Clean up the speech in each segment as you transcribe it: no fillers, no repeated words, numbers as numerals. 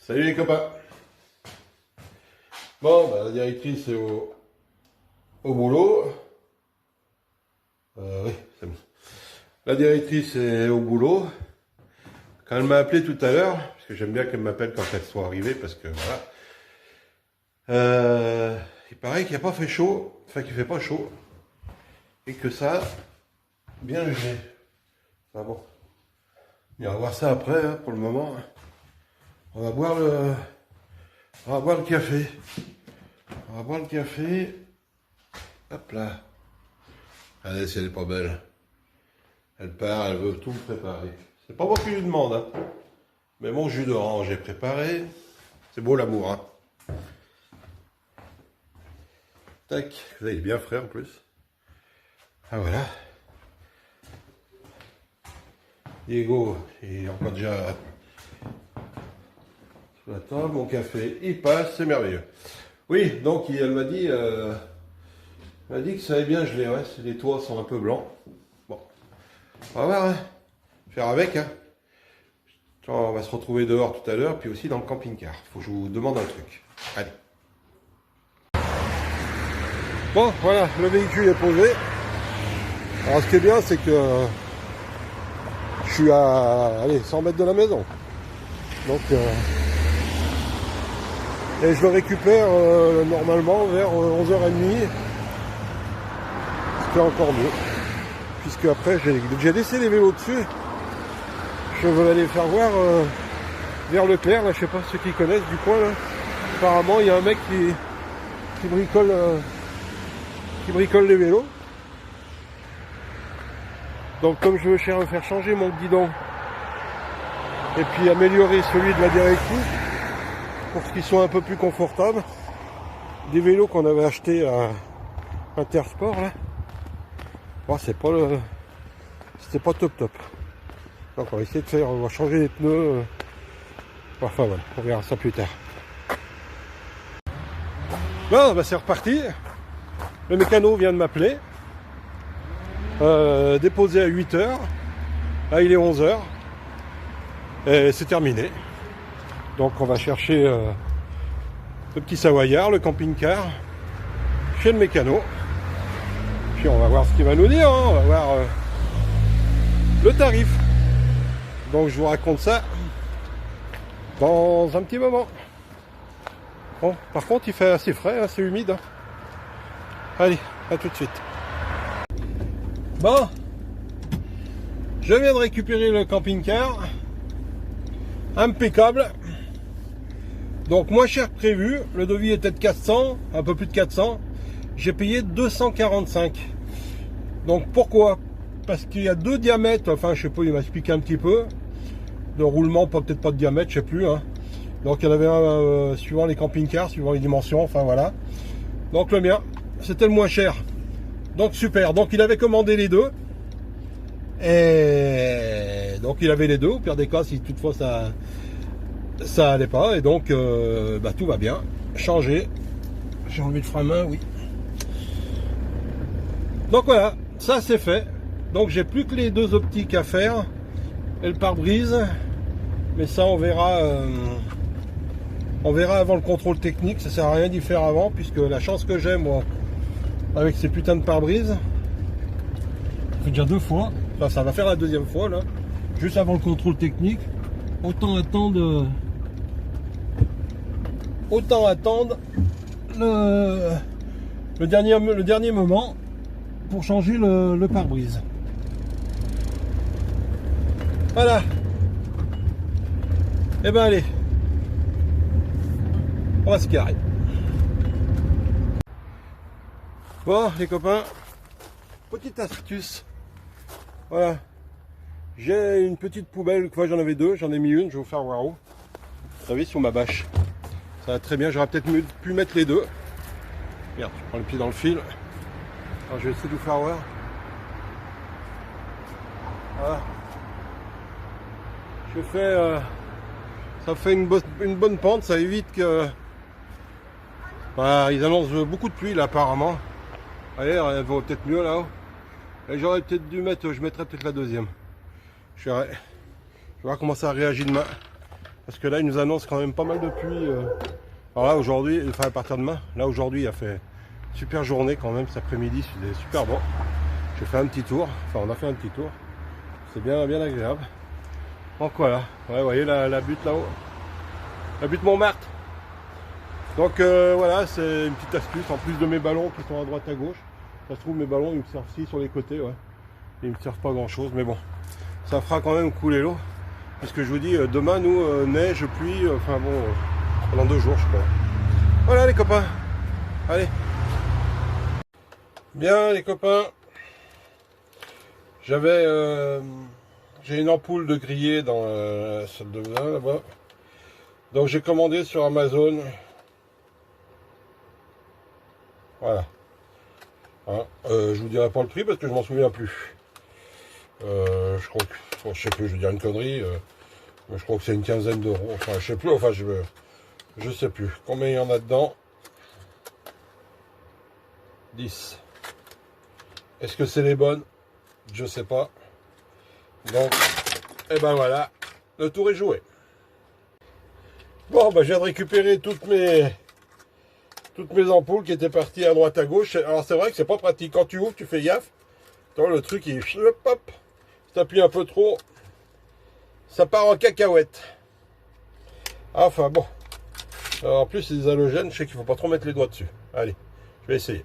Salut les copains. Bon, bah, la directrice est au boulot. Oui, c'est bon. La directrice est au boulot. Quand elle m'a appelé tout à l'heure, parce que j'aime bien qu'elle m'appelle quand elles sont arrivées, parce que voilà. Il paraît qu'il n'y a pas fait chaud, enfin qu'il fait pas chaud, et que ça a bien gelé. Enfin bon. Et on va voir ça après, hein, pour le moment. On va boire le café. On va boire le café. Hop là. Allez, si elle est pas belle. Elle part, elle veut tout me préparer. C'est pas moi qui lui demande, hein. Mais mon jus d'orange est préparé. C'est beau l'amour, hein. Tac. Là, il est bien frais en plus. Ah voilà. Diego, il est encore déjà sur la table. Mon café, il passe, c'est merveilleux. Oui, donc elle m'a dit que ça allait bien gelé. Ouais, les toits sont un peu blancs. Bon, on va voir, hein. Faire avec, hein. On va se retrouver dehors tout à l'heure, puis aussi dans le camping-car. Faut que je vous demande un truc. Allez. Bon, voilà, le véhicule est posé. Alors, ce qui est bien, c'est que je suis à 100 mètres de la maison. Donc, et je le récupère normalement vers 11h30. Ce qui est encore mieux. Puisque après, j'ai laissé les vélos dessus. Je veux aller faire voir vers Leclerc, là, je sais pas ceux qui connaissent du coin là. Apparemment il y a un mec qui bricole les vélos. Donc comme je veux faire changer mon guidon et puis améliorer celui de la directive pour qu'ils soient un peu plus confortables, des vélos qu'on avait achetés à Intersport là, bon, c'était pas top. Donc on va essayer de on va changer les pneus. Enfin voilà, on verra ça plus tard. Bon, bah c'est reparti. Le mécano vient de m'appeler. Déposé à 8h. Là il est 11h. Et c'est terminé. Donc on va chercher le petit Savoyard, le camping-car, chez le mécano. Puis on va voir ce qu'il va nous dire, hein. On va voir le tarif. Donc je vous raconte ça dans un petit moment. Bon, par contre il fait assez frais, assez humide. Allez, à tout de suite. Bon, je viens de récupérer le camping-car. Impeccable. Donc moins cher que prévu. Le devis était de 400, un peu plus de 400. J'ai payé 245. Donc pourquoi? Parce qu'il y a deux diamètres, enfin je sais pas, il m'a expliqué un petit peu. De roulement, peut-être pas de diamètre, je sais plus, hein. Donc il y en avait un suivant les camping-cars, suivant les dimensions, enfin voilà. Donc le mien, c'était le moins cher. Donc super, donc il avait commandé les deux. Et donc il avait les deux, au pire des cas, si toutefois ça allait pas. Et donc bah, tout va bien. Changé. J'ai enlevé le frein à main, oui. Donc voilà, ça c'est fait. Donc j'ai plus que les deux optiques à faire. Et le pare-brise, mais ça on verra avant le contrôle technique. Ça sert à rien d'y faire avant, puisque la chance que j'ai moi avec ces putains de pare-brise, ça fait déjà deux fois, enfin ça va faire la deuxième fois là, juste avant le contrôle technique. Autant attendre le dernier moment pour changer le pare-brise. Voilà. Et ben allez. On va se garer. Bon les copains, petite astuce. Voilà. J'ai une petite poubelle, fois j'en avais deux, j'en ai mis une, je vais vous faire voir où. Vous savez, sur ma bâche. Ça va très bien, j'aurais peut-être pu mettre les deux. Merde, je prends le pied dans le fil. Alors je vais essayer de vous faire voir. Voilà. Je fais, ça fait une bonne pente, ça évite que... Voilà, ils annoncent beaucoup de pluie là apparemment. Allez, elle vaut peut-être mieux là-haut. Et j'aurais peut-être dû mettre, je mettrais peut-être la deuxième. Je vais voir comment ça réagit demain. Parce que là, il nous annonce quand même pas mal de pluie. Alors là, aujourd'hui, enfin à partir de demain, là aujourd'hui, il a fait super journée quand même cet après-midi, c'était super bon. J'ai fait un petit tour, enfin on a fait un petit tour. C'est bien, bien agréable. Donc voilà, ouais, vous voyez la butte là-haut. La butte Montmartre. Donc voilà, c'est une petite astuce, en plus de mes ballons qui sont à droite à gauche. Ça se trouve, mes ballons, ils me servent ici sur les côtés, ouais. Ils me servent pas grand-chose, mais bon. Ça fera quand même couler l'eau. Parce que je vous dis, demain, nous, neige, pluie, enfin bon, pendant 2 jours, je crois. Voilà les copains. Allez. Bien les copains. J'ai une ampoule de grillé dans la salle de bain là-bas. Donc j'ai commandé sur Amazon. Voilà. Hein, je vous dirai pas le prix parce que je m'en souviens plus. Je crois que, bon, je sais plus, je vais dire une connerie. Mais je crois que c'est une quinzaine d'euros. Enfin, je sais plus. Enfin, je sais plus. Combien il y en a dedans? 10. Est-ce que c'est les bonnes? Je sais pas. Donc, et ben voilà, le tour est joué. Bon, ben je viens de récupérer toutes mes ampoules qui étaient parties à droite à gauche. Alors c'est vrai que c'est pas pratique. Quand tu ouvres, tu fais gaffe. Attends, le truc il hop, si t'appuies un peu trop, ça part en cacahuète. Enfin bon. Alors, en plus c'est des halogènes, je sais qu'il faut pas trop mettre les doigts dessus. Allez, je vais essayer.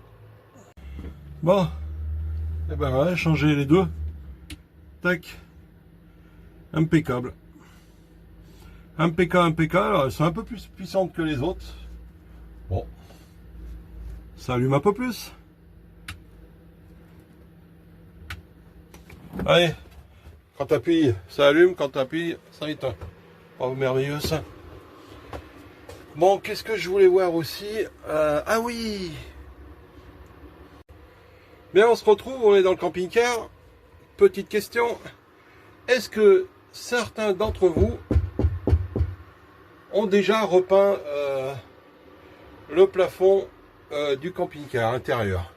Bon, et ben voilà, changer les deux. Tac. Impeccable. Impeccable. Alors, elles sont un peu plus puissantes que les autres. Bon. Ça allume un peu plus. Allez. Quand t'appuies, ça allume. Quand t'appuies, ça éteint. Oh, merveilleux ça. Bon, qu'est-ce que je voulais voir aussi? Ah oui. Bien, on se retrouve, on est dans le camping-car. Petite question. Est-ce que certains d'entre vous ont déjà repeint le plafond du camping-car intérieur?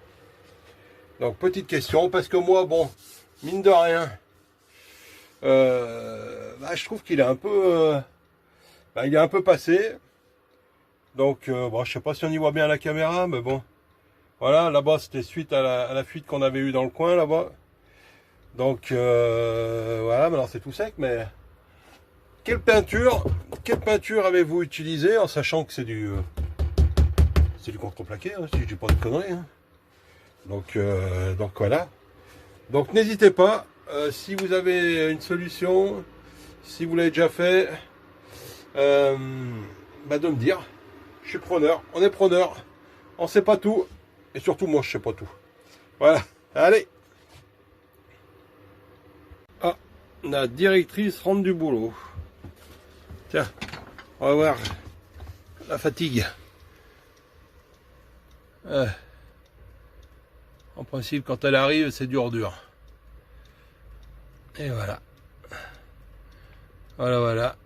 Donc petite question, parce que moi, bon, mine de rien, je trouve qu'il est un peu, il est un peu passé. Donc bon, je sais pas si on y voit bien à la caméra, mais bon, voilà, là-bas c'était suite à la fuite qu'on avait eue dans le coin là-bas. Donc voilà, maintenant c'est tout sec, mais quelle peinture avez-vous utilisé en sachant que c'est du contreplaqué, hein, si je dis pas de conneries. Hein. Donc voilà. Donc n'hésitez pas, si vous avez une solution, si vous l'avez déjà fait, de me dire. Je suis preneur, on est preneur, on sait pas tout, et surtout moi je sais pas tout. Voilà, allez. Ah, la directrice rentre du boulot. Tiens, on va voir la fatigue. En principe, quand elle arrive, c'est dur. Et voilà. Voilà.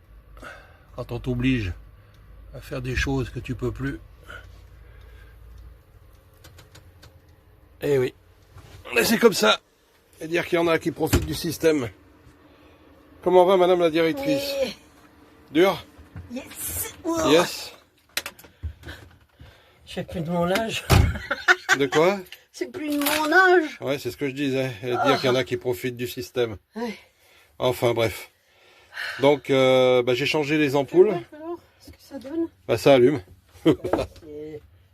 Quand on t'oblige à faire des choses que tu peux plus. Eh oui. Mais c'est comme ça. Et dire qu'il y en a qui profitent du système. Comment va madame la directrice? Oui. Dur? Yes. Yes. Je fais plus de mon âge. De quoi? C'est plus de mon âge. Ouais, c'est ce que je disais. Et dire qu'il y en a qui profitent du système. Ouais. Enfin bref. Donc j'ai changé les ampoules. Alors, qu'est-ce que ça donne? Ça allume.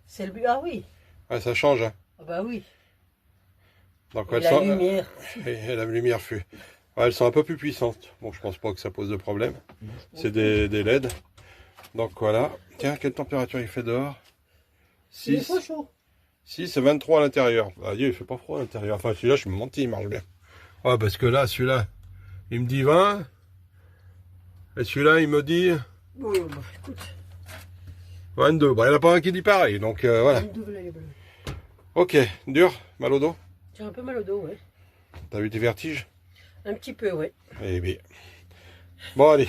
C'est le but. Ah oui. Ouais, ça change. Hein. Ah bah oui. Donc Et la lumière. Et la lumière fut. Ouais, elles sont un peu plus puissantes. Bon, je pense pas que ça pose de problème. C'est des LED. Donc voilà. Tiens, quelle température il fait dehors? 6. Il est pas chaud. 6 et 23 à l'intérieur. Ah Dieu, il fait pas froid à l'intérieur. Enfin, celui-là, je me mentis, il marche bien. Ouais, parce que là, celui-là, il me dit 20. Et celui-là, il me dit... Oui, bah, écoute. 22. Bon, il n'y en a pas un qui dit pareil. Donc voilà. 22 bleus. Ok, dur, mal au dos. J'ai un peu mal au dos, ouais. T'as eu des vertiges? Un petit peu, ouais. Eh bien. Bon, allez.